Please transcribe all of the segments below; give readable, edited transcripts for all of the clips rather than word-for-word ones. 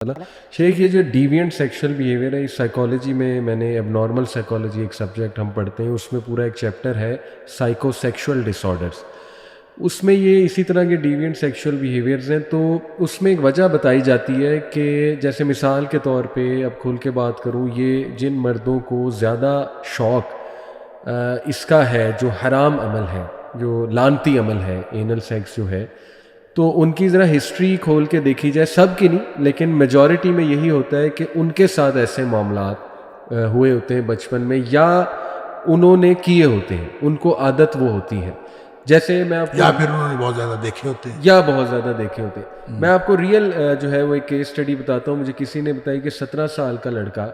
شیخ یہ جو deviant sexual behaviour ہے، اس سائیکالوجی میں نے اب نارمل سائیکالوجی ایک سبجیکٹ ہم پڑھتے ہیں، اس میں پورا ایک چیپٹر ہے سائیکو سیکشول ڈس آرڈرس. اس میں یہ اسی طرح کے ڈیوینٹ سیکشول بیہیویئرز ہیں. تو اس میں ایک وجہ بتائی جاتی ہے کہ جیسے مثال کے طور پہ اب کھل کے بات کروں، یہ جن مردوں کو زیادہ شوق اس کا ہے جو حرام عمل ہے، جو لعنتی عمل ہے، اینل سیکس جو ہے، تو ان کی ذرا ہسٹری کھول کے دیکھی جائے، سب کی نہیں لیکن میجورٹی میں یہی ہوتا ہے کہ ان کے ساتھ ایسے معاملات ہوئے ہوتے ہیں بچپن میں، یا انہوں نے کیے ہوتے ہیں، ان کو عادت وہ ہوتی ہے. جیسے میں آپ کو یا پھر انہوں نے بہت زیادہ دیکھے ہوتے ہیں، میں آپ کو ریئل جو ہے وہ ایک کیس اسٹڈی بتاتا ہوں. مجھے کسی نے بتائی کہ 17 سال کا لڑکا،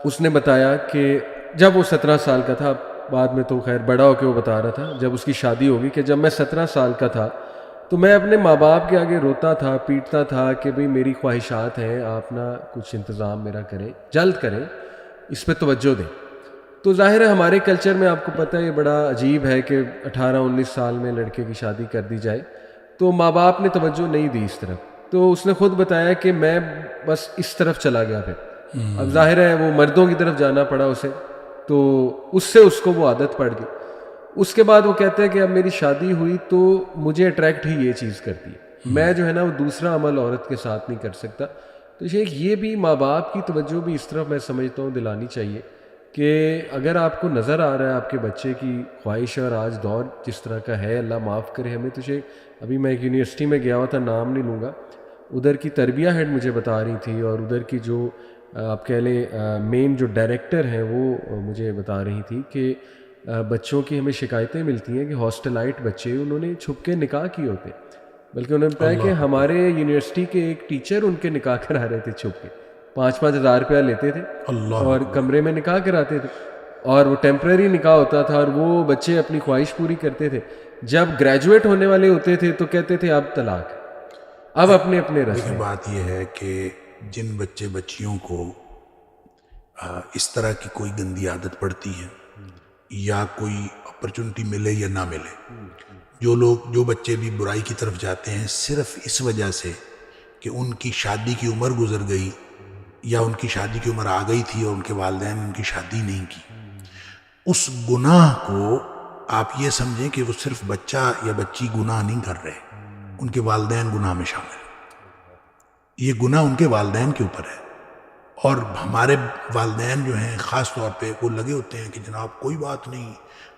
اس نے بتایا کہ جب وہ 17 سال کا تھا، بعد میں تو خیر بڑا ہو کے وہ بتا رہا تھا جب اس کی شادی ہوگی، کہ جب میں 17 سال کا تھا تو میں اپنے ماں باپ کے آگے روتا تھا، پیٹتا تھا کہ بھئی میری خواہشات ہیں، آپ نا کچھ انتظام میرا کریں، جلد کریں، اس پہ توجہ دیں. تو ظاہر ہے ہمارے کلچر میں آپ کو پتہ ہے یہ بڑا عجیب ہے کہ 18-19 سال میں لڑکے کی شادی کر دی جائے، تو ماں باپ نے توجہ نہیں دی اس طرف. تو اس نے خود بتایا کہ میں بس اس طرف چلا گیا. پھر اب ظاہر ہے وہ مردوں کی طرف جانا پڑا اسے، تو اس سے اس کو وہ عادت پڑ گئی. اس کے بعد وہ کہتے ہیں کہ اب میری شادی ہوئی تو مجھے اٹریکٹ ہی یہ چیز کرتی ہے، میں جو ہے نا وہ دوسرا عمل عورت کے ساتھ نہیں کر سکتا. تو شیخ یہ بھی ماں باپ کی توجہ بھی اس طرف میں سمجھتا ہوں دلانی چاہیے کہ اگر آپ کو نظر آ رہا ہے آپ کے بچے کی خواہش، اور آج دور جس طرح کا ہے، اللہ معاف کرے ہمیں. تو شیخ ابھی میں ایک یونیورسٹی میں گیا ہوا تھا، نام نہیں لوں گا، ادھر کی تربیہ ہیڈ مجھے بتا رہی تھی، اور ادھر کی جو آپ کہہ لیں مین جو ڈائریکٹر ہیں وہ مجھے بتا رہی تھی کہ بچوں کی ہمیں شکایتیں ملتی ہیں کہ ہاسٹلائٹ بچے انہوں نے چھپ کے نکاح کیے ہوتے، بلکہ انہوں نے بتایا کہ ہمارے یونیورسٹی کے ایک ٹیچر ان کے نکاح کرا رہے تھے چھپ کے، 5-5 ہزار روپیہ لیتے تھے اور کمرے میں نکاح کراتے تھے، اور وہ ٹیمپریری نکاح ہوتا تھا، اور وہ بچے اپنی خواہش پوری کرتے تھے. جب گریجویٹ ہونے والے ہوتے تھے تو کہتے تھے اب طلاق، اب اپنے اپنے رستے. بات یہ ہے کہ جن بچے بچیوں کو اس طرح کی کوئی گندی عادت پڑتی ہے، یا کوئی اپرچونٹی ملے یا نہ ملے، جو بچے بھی برائی کی طرف جاتے ہیں صرف اس وجہ سے کہ ان کی شادی کی عمر گزر گئی، یا ان کی شادی کی عمر آ گئی تھی اور ان کے والدین نے ان کی شادی نہیں کی، اس گناہ کو آپ یہ سمجھیں کہ وہ صرف بچہ یا بچی گناہ نہیں کر رہے، ان کے والدین گناہ میں شامل ہیں. یہ گناہ ان کے والدین کے اوپر ہے. اور ہمارے والدین جو ہیں خاص طور پہ وہ لگے ہوتے ہیں کہ جناب کوئی بات نہیں،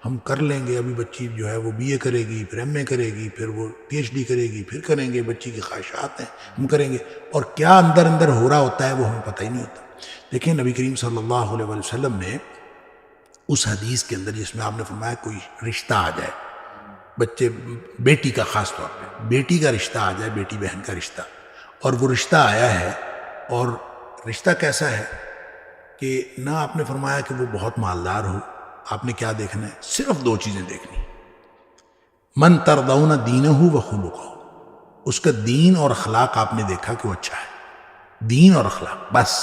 ہم کر لیں گے، ابھی بچی جو ہے وہ BA کرے گی، پھر MA کرے گی، پھر وہ PhD کرے گی، پھر کریں گے، بچی کی خواہشات ہیں ہم کریں گے. اور کیا اندر اندر ہو رہا ہوتا ہے وہ ہمیں پتہ ہی نہیں ہوتا. دیکھیں نبی کریم صلی اللہ علیہ وسلم نے اس حدیث کے اندر جس میں آپ نے فرمایا کوئی رشتہ آ جائے، بچے بیٹی کا، خاص طور پہ بیٹی کا رشتہ آ جائے، بیٹی بہن کا رشتہ، اور وہ رشتہ آیا ہے، اور رشتہ کیسا ہے کہ نہ آپ نے فرمایا کہ وہ بہت مالدار ہو، آپ نے کیا دیکھنا ہے؟ صرف 2 چیزیں دیکھنی. من ترضون دینہ و خلقہ، اس کا دین اور اخلاق آپ نے دیکھا کہ وہ اچھا ہے، دین اور اخلاق، بس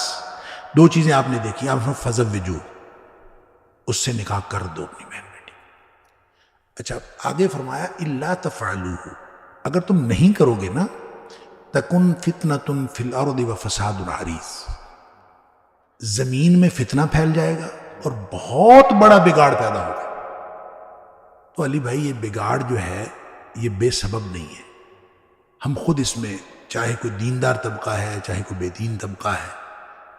2 چیزیں آپ نے دیکھی. آپ نے فزوجوہ، اس سے نکاح کر دو اپنی بہن بیٹی. اچھا آگے فرمایا الا تفعلوہ، اگر تم نہیں کرو گے نا تکن فتنۃ فی الارض و فساد عریض، زمین میں فتنہ پھیل جائے گا اور بہت بڑا بگاڑ پیدا ہوگا. تو علی بھائی یہ بگاڑ جو ہے یہ بے سبب نہیں ہے. ہم خود اس میں چاہے کوئی دیندار طبقہ ہے، چاہے کوئی بے دین طبقہ ہے،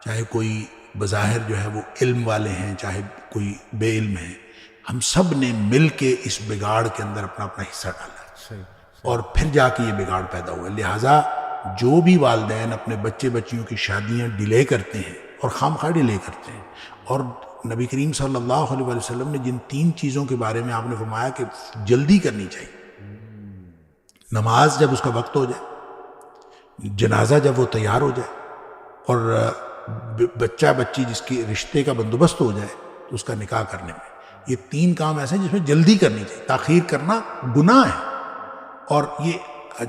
چاہے کوئی بظاہر جو ہے وہ علم والے ہیں، چاہے کوئی بے علم ہے، ہم سب نے مل کے اس بگاڑ کے اندر اپنا اپنا حصہ ڈالا، اور پھر جا کے یہ بگاڑ پیدا ہوا. لہٰذا جو بھی والدین اپنے بچے بچیوں کی شادیاں ڈیلے کرتے ہیں اور خامخواہ ڈیلے کرتے ہیں، اور نبی کریم صلی اللہ علیہ وسلم نے جن 3 چیزوں کے بارے میں آپ نے فرمایا کہ جلدی کرنی چاہیے، نماز جب اس کا وقت ہو جائے، جنازہ جب وہ تیار ہو جائے، اور بچہ بچی جس کی رشتے کا بندوبست ہو جائے تو اس کا نکاح کرنے میں، یہ 3 کام ایسے ہیں جس میں جلدی کرنی چاہیے. تاخیر کرنا گناہ ہے، اور یہ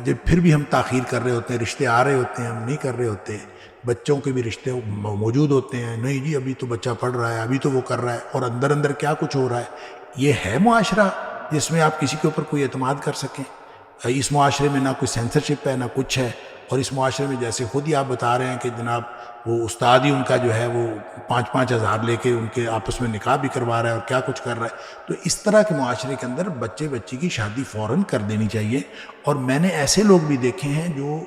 جب پھر بھی ہم تاخیر کر رہے ہوتے ہیں، رشتے آ رہے ہوتے ہیں، ہم نہیں کر رہے ہوتے، بچوں کے بھی رشتے موجود ہوتے ہیں، نہیں جی ابھی تو بچہ پڑھ رہا ہے، ابھی تو وہ کر رہا ہے، اور اندر اندر کیا کچھ ہو رہا ہے. یہ ہے معاشرہ جس میں آپ کسی کے اوپر کوئی اعتماد کر سکیں؟ اس معاشرے میں نہ کوئی سینسرشپ ہے، نہ کچھ ہے، اور اس معاشرے میں جیسے خود ہی آپ بتا رہے ہیں کہ جناب وہ استاد ہی ان کا جو ہے وہ 5-5 ہزار لے کے ان کے آپس میں نکاح بھی کروا رہا ہے اور کیا کچھ کر رہا ہے، تو اس طرح کے معاشرے کے اندر بچے کی شادی فوراً کر دینی چاہیے. اور میں نے ایسے لوگ بھی دیکھے ہیں جو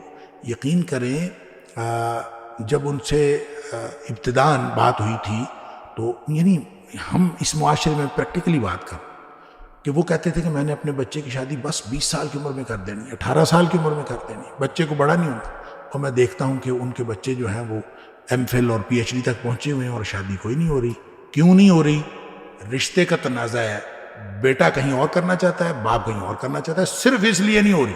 یقین کریں جب ان سے ابتداً بات ہوئی تھی تو یعنی ہم اس معاشرے میں پریکٹیکلی بات کریں کہ وہ کہتے تھے کہ میں نے اپنے بچے کی شادی بس 20 سال کی عمر میں کر دینی ہے، 18 سال کی عمر میں کر دینی ہے، بچے کو بڑا نہیں ہوتا. اور میں دیکھتا ہوں کہ ان کے بچے جو ہیں وہ ایم فل اور پی ایچ ڈی تک پہنچے ہوئے ہیں اور شادی کوئی نہیں ہو رہی. کیوں نہیں ہو رہی؟ رشتے کا تنازع ہے، بیٹا کہیں اور کرنا چاہتا ہے، باپ کہیں اور کرنا چاہتا ہے، صرف اس لیے نہیں ہو رہی،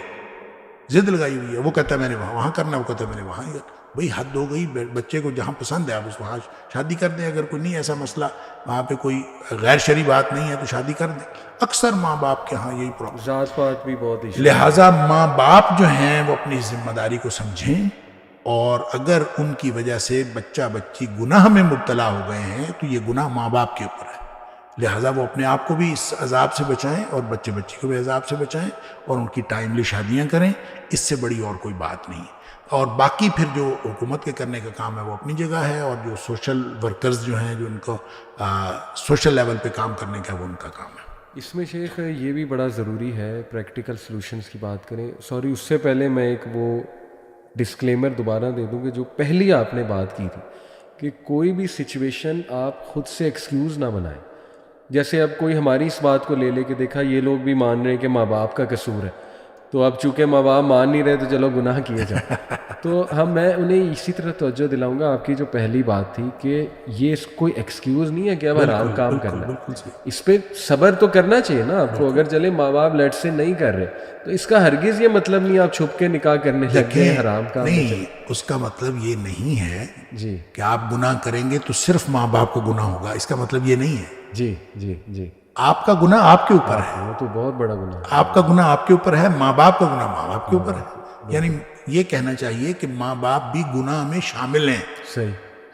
ضد لگائی ہوئی ہے. وہ کہتا ہے میں نے وہاں کرنا، وہ کہتا ہے میں نے وہاں کرنا. بھئی حد ہو گئی. بچے کو جہاں پسند ہے آپ اس وہاں شادی کر دیں. اگر کوئی نہیں ایسا مسئلہ وہاں پہ کوئی غیر شرعی بات نہیں ہے تو شادی کر دیں. اکثر ماں باپ کے ہاں یہی پرابلم. ذات پات بھی بہت ایشو. لہٰذا ماں باپ جو ہیں وہ اپنی ذمہ داری کو سمجھیں، اور اگر ان کی وجہ سے بچہ بچی گناہ میں مبتلا ہو گئے ہیں تو یہ گناہ ماں باپ کے اوپر ہے. لہٰذا وہ اپنے آپ کو بھی اس عذاب سے بچائیں اور بچے بچی کو بھی عذاب سے بچائیں اور ان کی ٹائملی شادیاں کریں. اس سے بڑی اور کوئی بات نہیں. اور باقی پھر جو حکومت کے کرنے کا کام ہے وہ اپنی جگہ ہے، اور جو سوشل ورکرز جو ہیں جو ان کو سوشل لیول پہ کام کرنے کا وہ ان کا کام ہے. اس میں شیخ یہ بھی بڑا ضروری ہے پریکٹیکل سلوشنز کی بات کریں. سوری اس سے پہلے میں ایک وہ ڈسکلیمر دوبارہ دے دوں کہ جو پہلی آپ نے بات کی تھی کہ کوئی بھی سچویشن آپ خود سے ایکسکیوز نہ بنائیں. جیسے اب کوئی ہماری اس بات کو لے لے کہ دیکھا یہ لوگ بھی مان رہے ہیں کہ ماں باپ کا قصور ہے، تو اب چونکہ ماں باپ مان نہیں رہے تو چلو گناہ کیے جائیں. تو میں انہیں اسی طرح توجہ دلاؤں گا آپ کی جو پہلی بات تھی کہ یہ کوئی ایکسکیوز نہیں ہے کہ اب حرام کام کرنا ہے. اس پہ صبر تو کرنا چاہیے نا آپ کو. اگر چلے ماں باپ لیٹ سے نہیں کر رہے تو اس کا ہرگز یہ مطلب نہیں آپ چھپ کے نکاح کرنے لگ گئے حرام کام. نہیں، اس کا مطلب یہ نہیں ہے جی کہ آپ گناہ کریں گے تو صرف ماں باپ کو گناہ ہوگا. اس کا مطلب یہ نہیں ہے. جی جی جی آپ کا گناہ آپ کے اوپر ہے، وہ تو بہت بڑا گناہ ہے. آپ کا گناہ آپ کے اوپر ہے، ماں باپ کا گناہ ماں باپ کے اوپر ہے. یعنی یہ کہنا چاہیے کہ ماں باپ بھی گناہ میں شامل ہیں. صحیح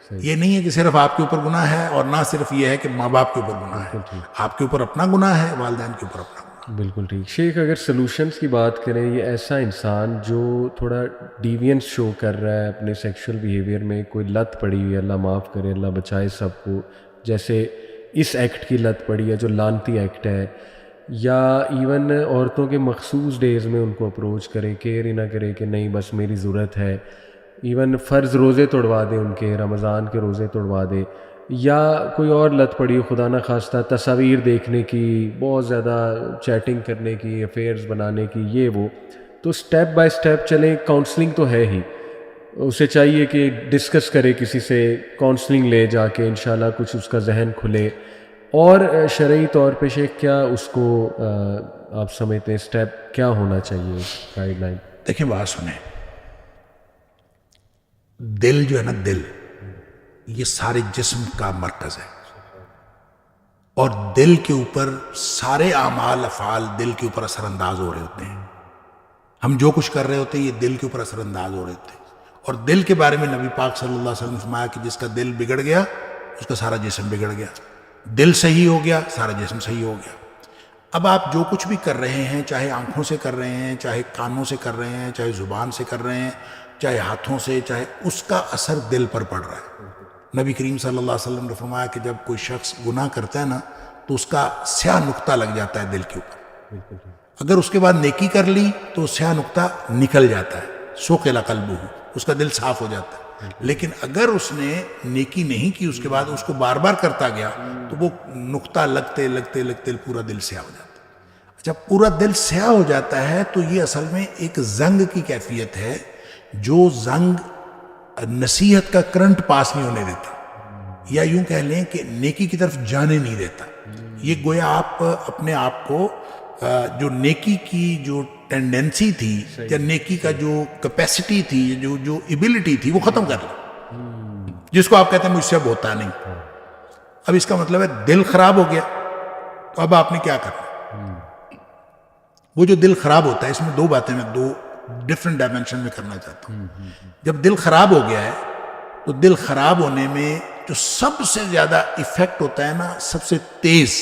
صحیح. یہ نہیں ہے کہ صرف آپ کے اوپر گناہ ہے اور نہ صرف یہ ہے کہ ماں باپ کے اوپر گناہ ہے. آپ کے اوپر اپنا گناہ ہے، والدین کے اوپر اپنا گناہ. بالکل ٹھیک. شیخ اگر سلوشنز کی بات کریں، یہ ایسا انسان جو تھوڑا ڈیوینس شو کر رہا ہے اپنے سیکشول بیہیویئر میں، کوئی لت پڑی ہوئی ہے، اللہ معاف کرے، اللہ بچائے سب کو، جیسے اس ایکٹ کی لت پڑی ہے جو لانتی ایکٹ ہے، یا ایون عورتوں کے مخصوص ڈیز میں ان کو اپروچ کرے، کیئر ہی نہ کرے کہ نہیں بس میری ضرورت ہے، ایون فرض روزے توڑوا دے، ان کے رمضان کے روزے توڑوا دے، یا کوئی اور لت پڑی ہو خدا نہ خواستہ تصاویر دیکھنے کی، بہت زیادہ چیٹنگ کرنے کی، افیئرز بنانے کی، یہ وہ. تو سٹیپ بائی سٹیپ چلیں. کاؤنسلنگ تو ہے ہی، اسے چاہیے کہ ڈسکس کرے کسی سے، کاؤنسلنگ لے جا کے انشاءاللہ کچھ اس کا ذہن کھلے. اور شرعی طور پہ شیخ کیا اس کو آپ سمجھتے ہیں سٹیپ کیا ہونا چاہیے، گائیڈ لائن؟ دیکھیں بات سنیں، دل جو ہے نا، دل یہ سارے جسم کا مرکز ہے، اور دل کے اوپر سارے اعمال افعال دل کے اوپر اثر انداز ہو رہے ہوتے ہیں. ہم جو کچھ کر رہے ہوتے ہیں یہ دل کے اوپر اثر انداز ہو رہے ہوتے ہیں. اور دل کے بارے میں نبی پاک صلی اللہ علیہ وسلم نے فرمایا کہ جس کا دل بگڑ گیا اس کا سارا جسم بگڑ گیا. دل صحیح ہو گیا سارا جسم صحیح ہو گیا. اب آپ جو کچھ بھی کر رہے ہیں، چاہے آنکھوں سے کر رہے ہیں، چاہے کانوں سے کر رہے ہیں، چاہے زبان سے کر رہے ہیں، چاہے ہاتھوں سے، چاہے اس کا اثر دل پر پڑ رہا ہے. نبی کریم صلی اللہ علیہ وسلم نے فرمایا کہ جب کوئی شخص گناہ کرتا ہے نا تو اس کا سیاہ نقطہ لگ جاتا ہے دل کے اوپر. اگر اس کے بعد نیکی کر لی تو سیاہ نقطہ نکل جاتا ہے، سوقل قلبہ، اس کا دل صاف ہو جاتا ہے. لیکن اگر اس نے نیکی نہیں کی اس کے بعد اس کو بار بار کرتا گیا تو وہ نقطہ لگتے لگتے لگتے پورا دل سیاہ ہو جاتا ہے. جب پورا دل سیاہ ہو جاتا ہے تو یہ اصل میں ایک زنگ کی کیفیت ہے، جو زنگ نصیحت کا کرنٹ پاس نہیں ہونے دیتا، یا یوں کہہ لیں کہ نیکی کی طرف جانے نہیں دیتا. یہ گویا آپ اپنے آپ کو جو نیکی کی جو ٹینڈنسی تھی یا نیکی کا جو کیپیسٹی تھی، جو ایبلٹی تھی، وہ ختم کر لی، جس کو آپ کہتے ہیں مجھ سے اب ہوتا نہیں. اب اس کا مطلب ہے دل خراب ہو گیا. تو اب آپ نے کیا کرنا؟ وہ جو دل خراب ہوتا ہے، اس میں دو باتیں میں دو ڈفرنٹ ڈائمینشن میں کرنا چاہتا ہوں. جب دل خراب ہو گیا ہے تو دل خراب ہونے میں جو سب سے زیادہ ایفیکٹ ہوتا ہے نا، سب سے تیز،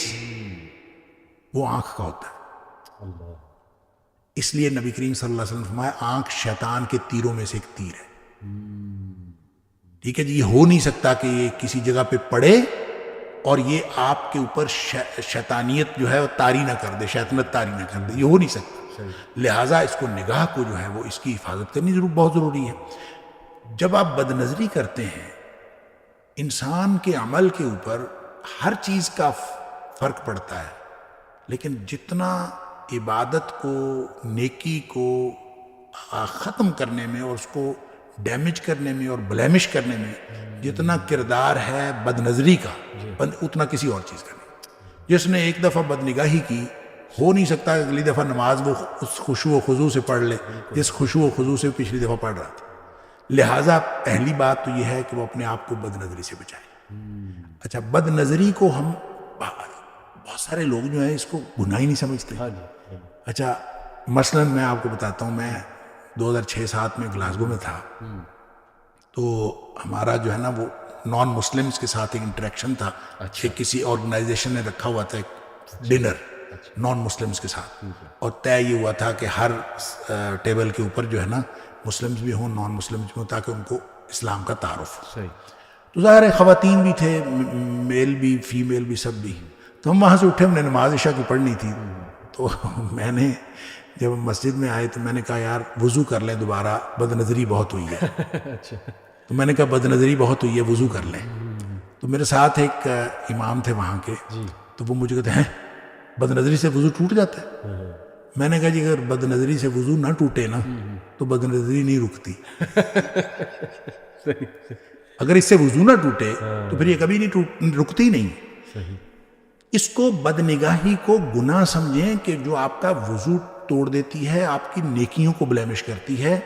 وہ آنکھ کا ہوتا ہے. اس لیے نبی کریم صلی اللہ علیہ وسلم نے فرمایا آنکھ شیطان کے تیروں میں سے ایک تیر ہے. ٹھیک ہے جی, یہ ہو نہیں سکتا کہ یہ کسی جگہ پہ پڑے اور یہ آپ کے اوپر شیطانیت جو ہے وہ طاری نہ کر دے, شیطنت طاری نہ کر دے, یہ ہو نہیں سکتا. لہٰذا اس کو نگاہ کو جو ہے وہ اس کی حفاظت کرنی بہت ضروری ہے. جب آپ بد نظری کرتے ہیں, انسان کے عمل کے اوپر ہر چیز کا فرق پڑتا ہے, لیکن جتنا عبادت کو, نیکی کو ختم کرنے میں اور اس کو ڈیمیج کرنے میں اور بلیمش کرنے میں جتنا کردار ہے بد نظری کا, اتنا کسی اور چیز کا نہیں. جس نے ایک دفعہ بد نگاہی کی, ہو نہیں سکتا کہ اگلی دفعہ نماز وہ اس خشوع و خضوع سے پڑھ لے جس خشوع و خضوع سے پچھلی دفعہ پڑھ رہا تھا. لہٰذا پہلی بات تو یہ ہے کہ وہ اپنے آپ کو بد نظری سے بچائے. اچھا, بد نظری کو ہم بہت سارے لوگ جو ہیں اس کو گناہ ہی نہیں سمجھتے. اچھا, مثلا میں آپ کو بتاتا ہوں, میں 2006-07 میں گلاسگو میں تھا, تو ہمارا جو ہے نا وہ نان مسلمس کے ساتھ ایک انٹریکشن تھا. کہ کسی آرگنائزیشن نے رکھا ہوا تھا ایک ڈنر نان مسلمس کے ساتھ, اور طے یہ ہوا تھا کہ ہر ٹیبل کے اوپر جو ہے نا مسلمس بھی ہوں, نان مسلمس بھی ہوں, تاکہ ان کو اسلام کا تعارف ہو. تو ظاہر ہے خواتین بھی تھے, میل بھی, فیمیل بھی, سب بھی. تو ہم وہاں سے اٹھے, ہم نے نماز عشاء کی پڑھنی تھی. تو میں نے جب مسجد میں آئے تو میں نے کہا یار وضو کر لیں دوبارہ, بد نظری بہت ہوئی ہے. تو میں نے کہا بد نظری بہت ہوئی ہے, وضو کر لیں. تو میرے ساتھ ایک امام تھے وہاں کے, تو وہ مجھے کہتے ہیں بد نظری سے وضو ٹوٹ جاتا ہے. میں نے کہا جی اگر بد نظری سے وضو نہ ٹوٹے نا تو بد نظری نہیں رکتی. اگر اس سے وضو نہ ٹوٹے تو پھر یہ کبھی نہیں رکتی نہیں. اس کو بد نگاہی کو گناہ سمجھیں کہ جو آپ کا وضو توڑ دیتی ہے, آپ کی نیکیوں کو بلیمش کرتی ہے.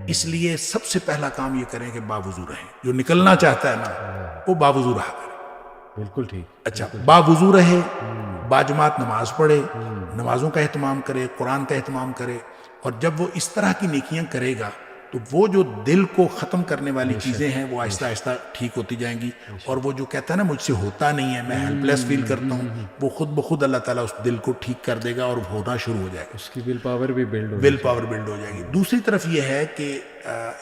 اس لیے سب سے پہلا کام یہ کریں کہ باوضو رہیں. جو نکلنا چاہتا ہے نا وہ باوضو رہا کرے. بالکل ٹھیک. اچھا, باوضو رہے, باجماعت نماز پڑھے, نمازوں کا اہتمام کرے, قرآن کا اہتمام کرے. اور جب وہ اس طرح کی نیکیاں کرے گا تو وہ جو دل کو ختم کرنے والی چیزیں ہیں وہ آہستہ آہستہ ٹھیک ہوتی جائیں گی. اور وہ جو کہتا ہے نا مجھ سے ہوتا نہیں ہے, میں ہیلپ لیس فیل کرتا ہوں, وہ خود بخود اللہ تعالیٰ اس دل کو ٹھیک کر دے گا اور ہونا شروع ہو جائے گا. اس کی ول پاور بھی بلڈ ہو جائے گی. دوسری طرف یہ ہے کہ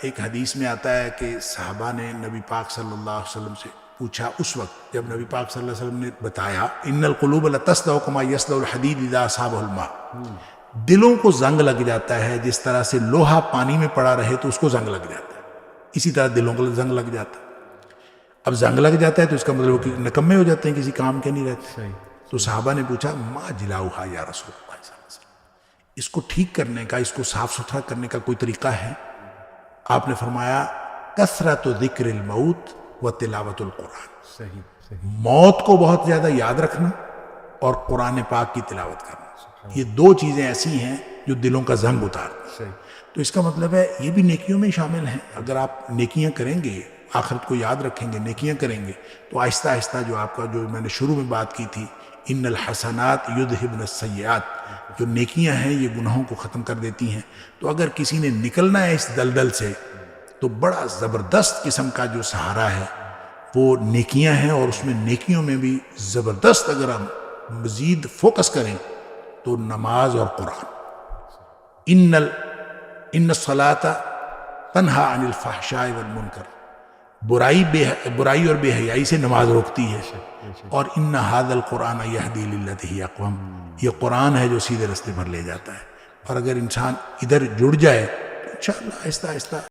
ایک حدیث میں آتا ہے کہ صحابہ نے نبی پاک صلی اللہ علیہ وسلم سے پوچھا, اس وقت جب نبی پاک صلی اللہ علیہ وسلم نے بتایا ان القلوب لتصدع کما یصدع الحدید اذا اصابہ الماء, دلوں کو زنگ لگ جاتا ہے جس طرح سے لوہا پانی میں پڑا رہے تو اس کو زنگ لگ جاتا ہے, اسی طرح دلوں کو زنگ لگ جاتا ہے. اب زنگ لگ جاتا ہے تو اس کا مطلب کہ نکمے ہو جاتے ہیں, کسی کام کے نہیں رہتے. تو صحابہ نے پوچھا ما جلاؤہا یا رسول اللہ صلی اللہ علیہ وسلم, اس کو ٹھیک کرنے کا, اس کو صاف ستھرا کرنے کا کوئی طریقہ ہے؟ آپ نے فرمایا کثرت ذکر الموت و تلاوت القرآن. موت کو بہت زیادہ یاد رکھنا اور قرآن پاک کی تلاوت کرنا, یہ دو چیزیں ایسی ہیں جو دلوں کا زنگ اتارتی. تو اس کا مطلب ہے یہ بھی نیکیوں میں شامل ہیں. اگر آپ نیکیاں کریں گے, آخرت کو یاد رکھیں گے, نیکیاں کریں گے, تو آہستہ آہستہ جو آپ کا, جو میں نے شروع میں بات کی تھی, ان الحسنات یذہبن السیئات, جو نیکیاں ہیں یہ گناہوں کو ختم کر دیتی ہیں. تو اگر کسی نے نکلنا ہے اس دلدل سے تو بڑا زبردست قسم کا جو سہارا ہے وہ نیکیاں ہیں, اور اس میں نیکیوں میں بھی زبردست اگر ہم مزید فوکس کریں تو نماز اور قرآن. ان الصلاۃ تنہا عن الفحشاء والمنکر, برائی اور بے حیائی سے نماز روکتی ہے. اور ان ھذا القرآن یہدی للتی ہی اقوم, یہ قرآن ہے جو سیدھے رستے پر لے جاتا ہے. اور اگر انسان ادھر جڑ جائے تو انشاءاللہ آہستہ آہستہ